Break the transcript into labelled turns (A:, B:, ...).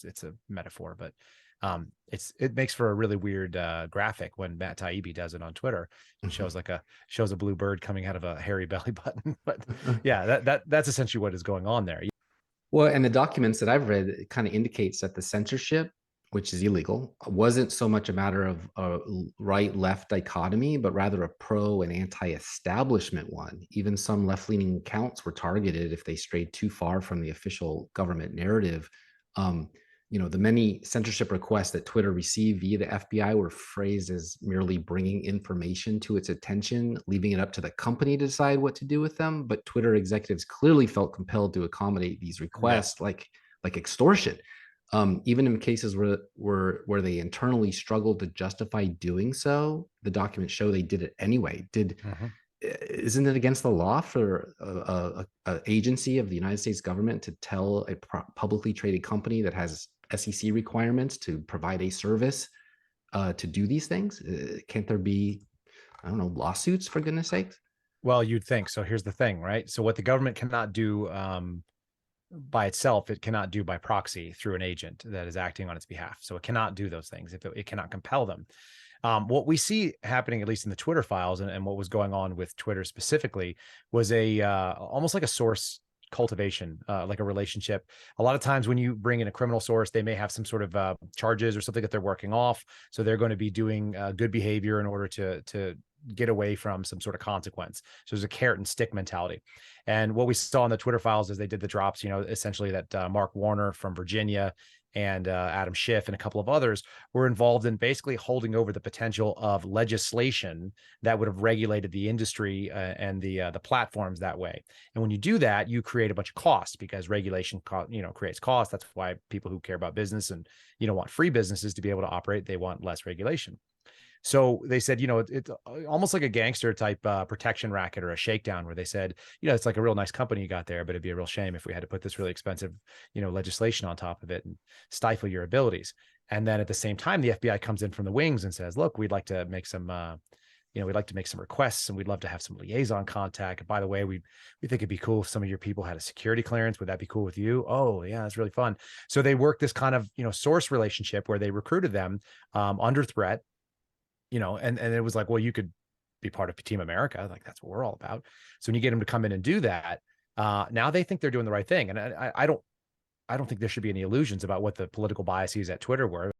A: it's a metaphor, but it makes for a really weird graphic when Matt Taibbi does it on Twitter and shows a blue bird coming out of a hairy belly button. But yeah, that's essentially what is going on there.
B: Well, and the documents that I've read, it kind of indicates that the censorship, which is illegal, wasn't so much a matter of a right-left dichotomy, but rather a pro and anti-establishment one. Even some left-leaning accounts were targeted if they strayed too far from the official government narrative. Um, the many censorship requests that Twitter received via the FBI were phrased as merely bringing information to its attention, leaving it up to the company to decide what to do with them. But Twitter executives clearly felt compelled to accommodate these
A: Yeah.
B: requests, like extortion. Even in cases where they internally struggled to justify doing so, the documents show they did it anyway.
A: Mhm.
B: Isn't it against the law for a agency of the United States government to tell a publicly traded company that has SEC requirements to provide a service to do these things? Can't there be, I don't know, lawsuits for goodness sakes?
A: Well, you'd think so. Here's the thing, right? So what the government cannot do by itself, it cannot do by proxy through an agent that is acting on its behalf. So it cannot do those things. It cannot compel them. What we see happening, at least in the Twitter files, and what was going on with Twitter specifically, was a almost like a source cultivation, like a relationship. A lot of times when you bring in a criminal source, they may have some sort of charges or something that they're working off. So they're going to be doing good behavior in order to get away from some sort of consequence. So there's a carrot and stick mentality. And what we saw in the Twitter files as they did the drops, essentially that Mark Warner from Virginia and Adam Schiff and a couple of others were involved in basically holding over the potential of legislation that would have regulated the industry and the platforms that way. And when you do that, you create a bunch of costs because regulation, creates costs. That's why people who care about business and want free businesses to be able to operate, they want less regulation. So they said, it's almost like a gangster type protection racket or a shakedown where they said, it's like a real nice company you got there, but it'd be a real shame if we had to put this really expensive, legislation on top of it and stifle your abilities. And then at the same time, the FBI comes in from the wings and says, look, we'd like to make some, we'd like to make some requests and we'd love to have some liaison contact. And by the way, we think it'd be cool if some of your people had a security clearance. Would that be cool with you? Oh yeah, that's really fun. So they worked this kind of, source relationship where they recruited them under threat, and it was like, well, you could be part of Team America. Like, that's what we're all about. So when you get them to come in and do that, now they think they're doing the right thing. And I don't think there should be any illusions about what the political biases at Twitter were.